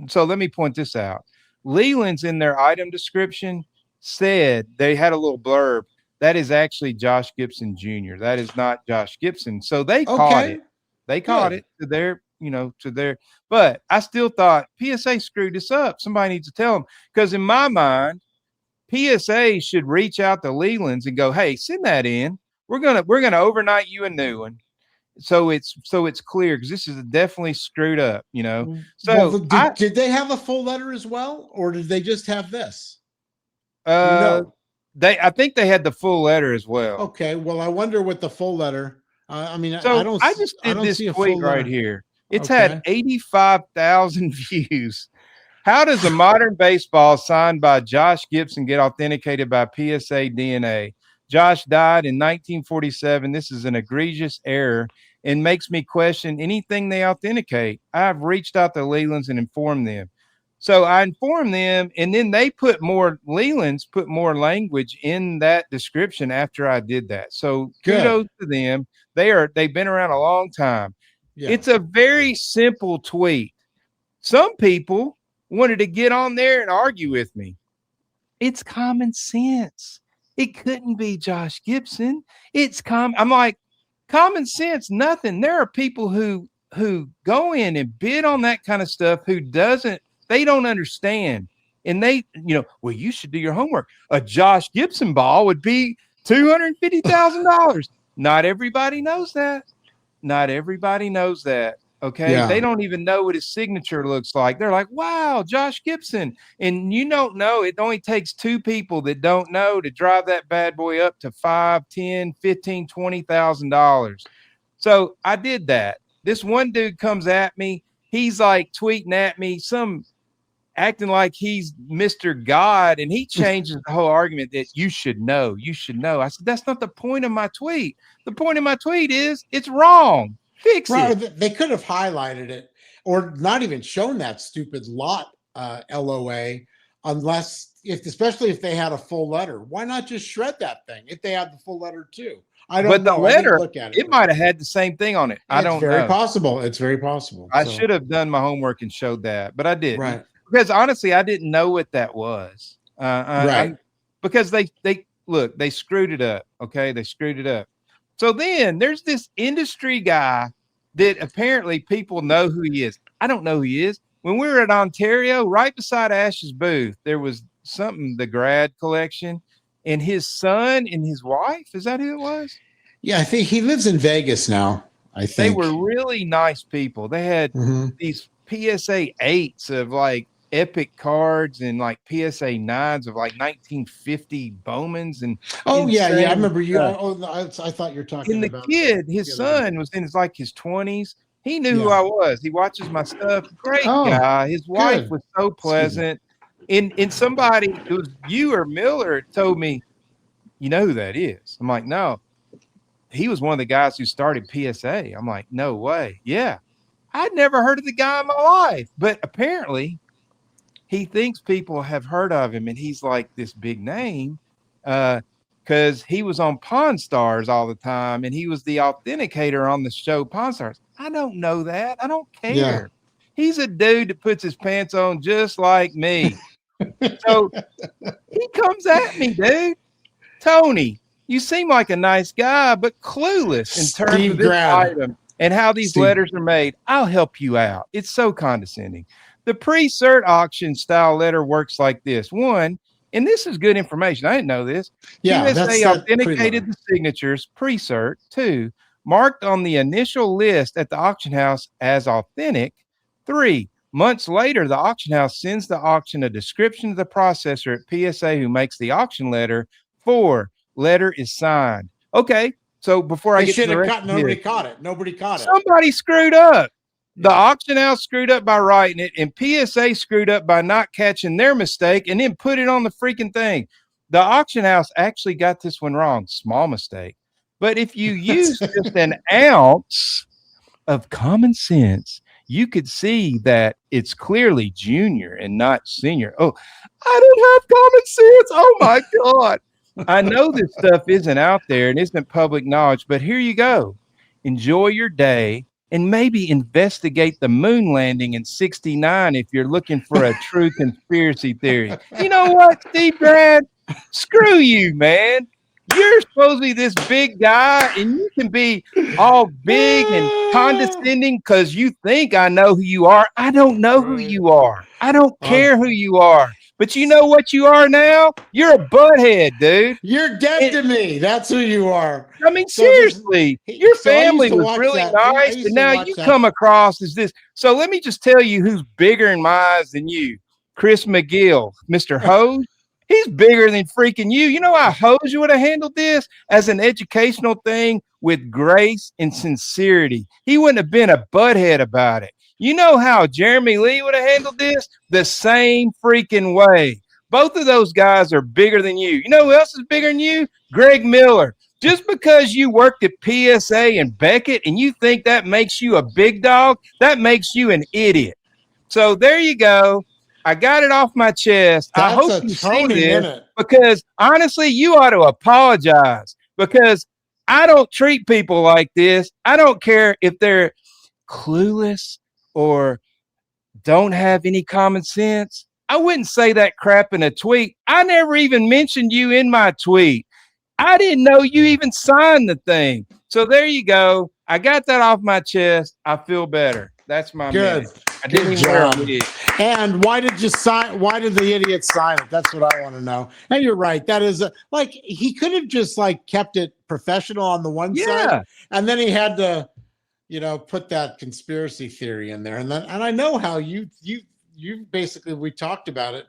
so let me point this out. Leland's in their item description said they had a little blurb. That is actually Josh Gibson Jr. That is not Josh Gibson. So they caught it. They caught it to their, but I still thought PSA screwed this up. Somebody needs to tell them, because in my mind, PSA should reach out to Leland's and go, hey, send that in. We're gonna overnight you a new one. So it's clear, because this is definitely screwed up, So did they have a full letter as well, or did they just have this? I think they had the full letter as well. Okay, well, I wonder what the full letter. I mean, So I just don't did this see a tweet full right letter. here. It's Okay. had 85,000 views. How does a modern baseball signed by Josh Gibson get authenticated by PSA DNA? Josh died in 1947. This is an egregious error and makes me question anything they authenticate. I've reached out to Leland's and informed them. So I informed them, and then Leland's put more language in that description after I did that. So kudos to them. They've been around a long time. Yeah. It's a very simple tweet. Some people wanted to get on there and argue with me. It's common sense. It couldn't be Josh Gibson. I'm like, common sense, nothing. There are people who go in and bid on that kind of stuff they don't understand. And well, you should do your homework. A Josh Gibson ball would be $250,000. Not everybody knows that. Okay. Yeah. They don't even know what his signature looks like. They're like, wow, Josh Gibson. And you don't know. It only takes two people that don't know to drive that bad boy up to $5,000, $10,000, $15,000, $20,000. So I did that. This one dude comes at me. He's like tweeting at me, acting like he's Mr. God, and he changes the whole argument that you should know. I said, that's not the point of my tweet. The point of my tweet is it's wrong. Fix it. They could have highlighted it or not even shown that stupid lot LOA, especially if they had a full letter. Why not just shred that thing if they had the full letter too? I don't know. The letter, look at it might have had the same thing on it. I don't know. It's very possible. I should have done my homework and showed that, but I didn't. Right. Because honestly, I didn't know what that was. Right. Because they screwed it up. Okay. They screwed it up. So then there's this industry guy that apparently people know who he is. I don't know who he is. When we were at Ontario, right beside Ash's booth, there was the grad collection, and his son and his wife. Is that who it was? Yeah, I think he lives in Vegas now. I think they were really nice people. They had these PSA 8s of like epic cards and like PSA 9s of like 1950 Bowmans and I remember you. I thought you were talking and about the kid. His son was in his 20s. He knew who I was. He watches my stuff. Great guy. His wife was so pleasant. And somebody, it was you or Miller, told me, you know who that is? I'm like, no. He was one of the guys who started PSA. I'm like, no way. Yeah. I'd never heard of the guy in my life, but apparently he thinks people have heard of him, and he's like this big name because he was on Pawn Stars all the time, and he was the authenticator on the show Pawn Stars. I don't know that. I don't care. Yeah. He's a dude that puts his pants on just like me. So he comes at me, dude. Tony, you seem like a nice guy, but clueless in terms of this item and how these letters are made. I'll help you out. It's so condescending. The pre-cert auction style letter works like this. One, and this is good information. I didn't know this. Yeah, USA authenticated the signatures pre-cert. Two, marked on the initial list at the auction house as authentic. Three, Months later, the auction house sends the auction a description of the processor at PSA who makes the auction letter. 4, letter is signed. Okay, so before I They get to should the have rest caught. of Nobody this, caught it. Nobody caught it. somebody screwed up. The Yeah. auction house screwed up by writing it, and PSA screwed up by not catching their mistake and then put it on the freaking thing. The auction house actually got this one wrong. Small mistake. But if you use just an ounce of common sense, you could see that it's clearly junior and not senior. Oh, I don't have common sense. Oh my God. I know this stuff isn't out there and isn't public knowledge, but here you go. Enjoy your day and maybe investigate the moon landing in 69 if you're looking for a true conspiracy theory. You know what, Steve Brad? Screw you, man. You're supposed to be this big guy, and you can be all big and condescending because you think I know who you are. I don't know who you are. I don't care who you are. But you know what you are now? You're a butthead, dude. You're dead to me. That's who you are. I mean, So seriously, your so I used family to was watch really that. I nice, used and to now watch you that. come across as this. So let me just tell you who's bigger in my eyes than you. Chris McGill, Mr. Hose. He's bigger than freaking you. You know how Hose would have handled this as an educational thing with grace and sincerity. He wouldn't have been a butthead about it. You know how Jeremy Lee would have handled this? The same freaking way. Both of those guys are bigger than you. You know who else is bigger than you? Greg Miller. Just because you worked at PSA and Beckett and you think that makes you a big dog, that makes you an idiot. So there you go. I got it off my chest. I That's hope a you see Tony this minute. because honestly, you ought to apologize because I don't treat people like this. I don't care if they're clueless or don't have any common sense. I wouldn't say that crap in a tweet. I never even mentioned you in my tweet. I didn't know you even signed the thing. So there you go. I got that off my chest. I feel better. That's my Good. minute. I didn't Good even wear a job. wig. And why did you sign? Why did the idiot sign it? That's what I want to know. And you're right. That is like he could have just like kept it professional on the one Yeah. side, and then he had to, put that conspiracy theory in there. And I know how you basically, we talked about it.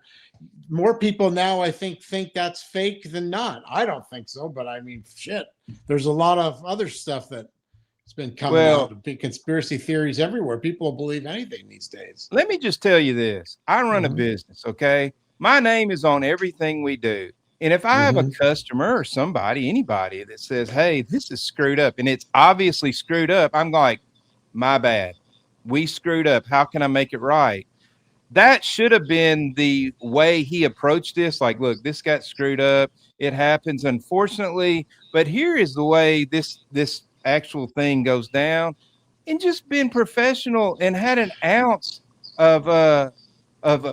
More people now, I think that's fake than not. I don't think so, but I mean, shit. There's a lot of other stuff that it's been coming out. Big conspiracy theories everywhere. People will believe anything these days. Let me just tell you this. I run a business, okay? My name is on everything we do. And if I have a customer or somebody, anybody that says, hey, this is screwed up, and it's obviously screwed up, I'm like, my bad. We screwed up. How can I make it right? That should have been the way he approached this. Like, look, this got screwed up. It happens, unfortunately. But here is the way this actual thing goes down, and just being professional and had an ounce of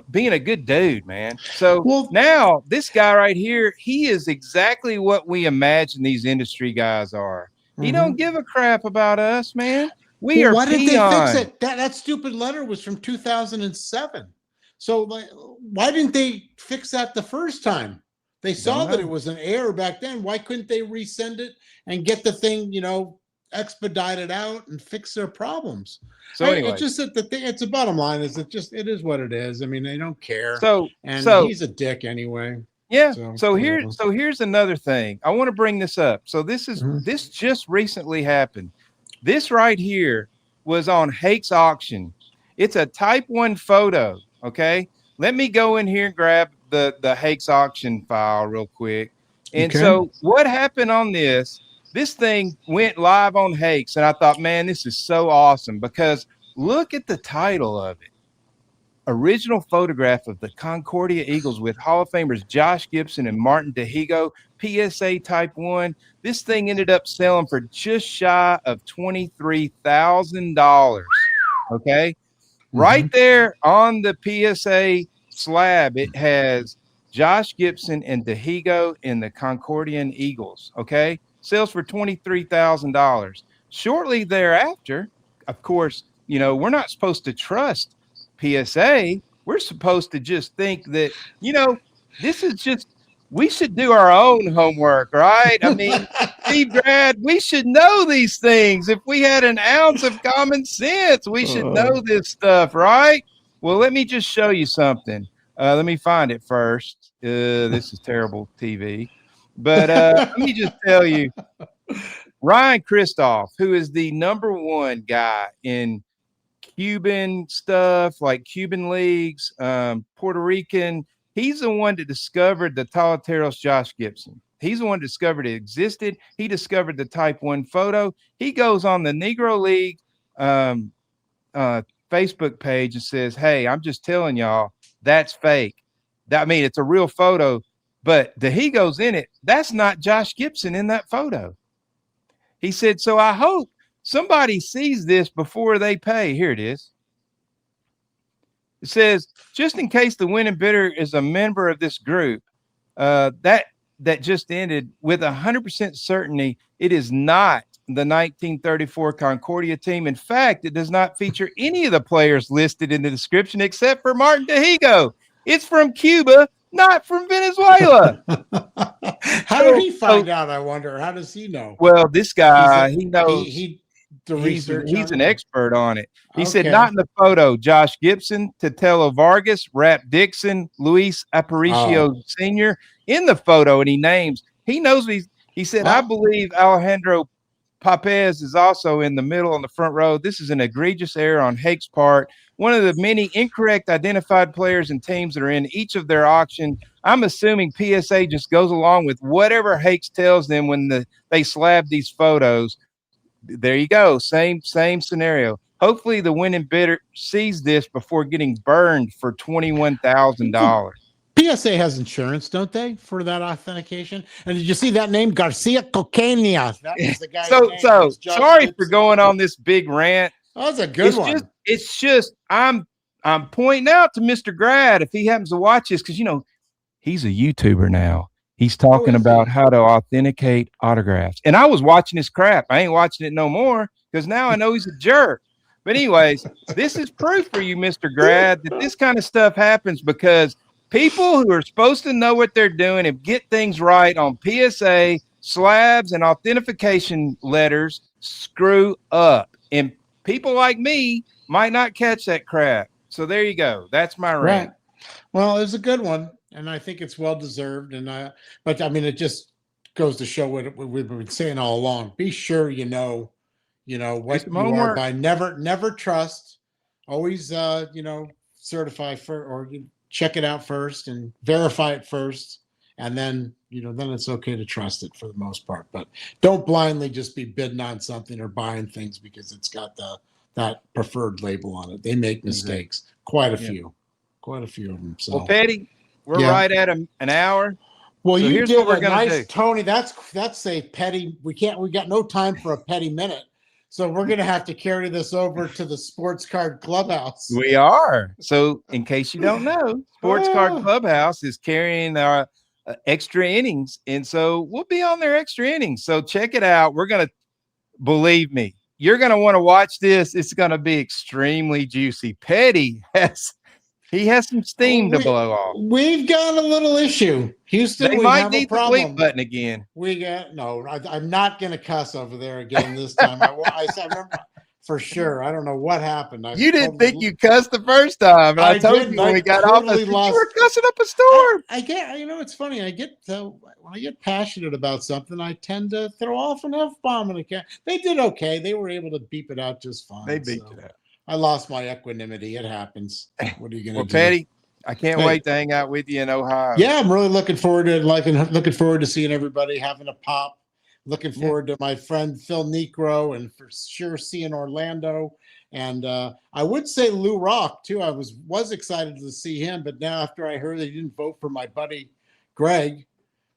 being a good dude, man. So now this guy right here, he is exactly what we imagine these industry guys are. He don't give a crap about us, man. We are. Why did they peons. fix it? That stupid letter was from 2007. So why didn't they fix that the first time? They saw that it was an error back then. Why couldn't they resend it and get the thing, expedited out and fix their problems? So anyway, it's just that the thing. It's the bottom line is it is what it is. I mean, they don't care. So he's a dick anyway. Yeah. So here's another thing. I want to bring this up. So this just recently happened. This right here was on Hake's auction. It's a type 1 photo. Okay. Let me go in here and grab the Hake's auction file real quick. And so what happened on this thing went live on Hake's, and I thought, man, this is so awesome because look at the title of it. Original photograph of the Concordia Eagles with Hall of Famers Josh Gibson and Martin DeHigo, PSA Type 1. This thing ended up selling for just shy of $23,000. Okay. Right there on the PSA slab, it has Josh Gibson and DeHigo in the Concordian Eagles. Okay. Sells for $23,000. Shortly thereafter, of course, we're not supposed to trust PSA. We're supposed to just think that, this is just, we should do our own homework, right? I mean, Steve Brad, we should know these things. If we had an ounce of common sense, we should know this stuff, right? Well, let me just show you something. Let me find it first. This is terrible TV. But let me just tell you, Ryan Christoph, who is the #1 guy in Cuban stuff, like Cuban leagues, Puerto Rican, he's the one that discovered the Talateros Josh Gibson. He's the one that discovered it existed. He discovered the Type 1 photo. He goes on the Negro League Facebook page and says, hey, I'm just telling y'all, that's fake. I mean, it's a real photo, but he goes in it. That's not Josh Gibson in that photo. He said, so I hope somebody sees this before they pay. Here it is. It says, just in case the winning bidder is a member of this group, that just ended with 100% certainty, it is not the 1934 Concordia team. In fact, it does not feature any of the players listed in the description except for Martin Tejigo. It's from Cuba, not from Venezuela. How did he find out? I wonder. How does he know? Well, this guy, he knows. He's an expert on it. He said, not in the photo. Josh Gibson, Tetelo Vargas, Rap Dixon, Luis Aparicio Sr. in the photo, and he knows. He said, I believe Alejandro Papez is also in the middle on the front row. This is an egregious error on Hake's part. One of the many incorrect identified players and teams that are in each of their auction. I'm assuming PSA just goes along with whatever Hakes tells them when they slab these photos. There you go. Same scenario. Hopefully the winning bidder sees this before getting burned for $21,000. PSA has insurance, don't they, for that authentication? And did you see that name, Garcia Coquena? That was the guy. So sorry for going on this big rant. That was a good one. It's just I'm pointing out to Mr. Grad if he happens to watch this, because he's a YouTuber now. He's talking about how to authenticate autographs. And I was watching this crap. I ain't watching it no more because now I know he's a jerk. But anyways, this is proof for you, Mr. Grad, that this kind of stuff happens because people who are supposed to know what they're doing and get things right on PSA, slabs, and authentication letters screw up. And people like me might not catch that crap. So there you go. That's my rant. Right. Well, it was a good one. And I think it's well deserved. But I mean, it just goes to show what we've been saying all along. Be sure you know what you are by. Never trust. Always, certify or check it out first and verify it first, and then then it's okay to trust it for the most part. But don't blindly just be bidding on something or buying things because it's got that preferred label on it. They make mistakes. Quite a few of them. So, well, Petty. We're right at an hour. Well, so you did a nice, Tony. That's a petty. We got no time for a petty minute. So we're going to have to carry this over to the Sports Card Clubhouse. We are. So in case you don't know, Sports Card Clubhouse is carrying our extra innings. And so we'll be on their extra innings. So check it out. We're going to, believe me, you're going to want to watch this. It's going to be extremely juicy. Petty He has some steam to blow off. We've got a little issue. Houston, we might need the bleep button again. I'm not going to cuss over there again this time. I remember for sure. I don't know what happened. You didn't think you cussed the first time. And I told you when we got off, you were cussing up a storm. I get, it's funny. When I get passionate about something, I tend to throw off an F-bomb. They did okay. They were able to beep it out just fine. They beeped it out. I lost my equanimity. It happens. What are you going to do? Well, Patty, I can't wait to hang out with you in Ohio. Yeah, I'm really looking forward to it. Looking forward to seeing everybody, having a pop. Looking forward to my friend Phil Necro, and for sure seeing Orlando. And I would say Lou Rock too. I was excited to see him, but now after I heard they didn't vote for my buddy Greg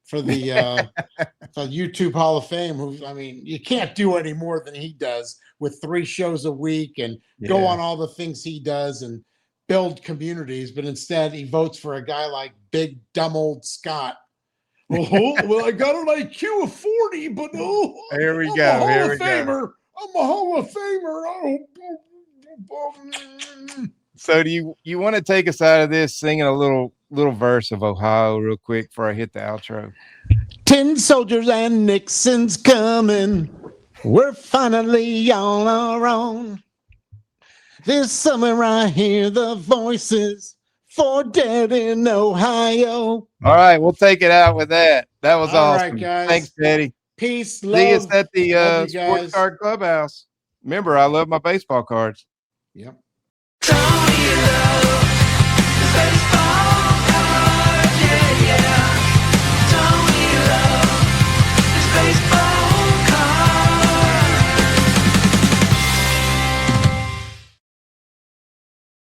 for the YouTube Hall of Fame, you can't do any more than he does with 3 shows a week and go on all the things he does and build communities. But instead, he votes for a guy like big, dumb old Scott. Well, I got an IQ of 40, but here we go. I'm a Hall of Famer. So do you want to take us out of this singing a little verse of Ohio real quick before I hit the outro? 10 soldiers and Nixon's coming. We're finally on our own. This summer I hear the voices for dead in Ohio. All right, we'll take it out with that. That was All awesome. right, guys. Thanks, Petty. Peace, See us love. at the Love you Sports guys. Card Clubhouse. Remember, I love my baseball cards. Yep.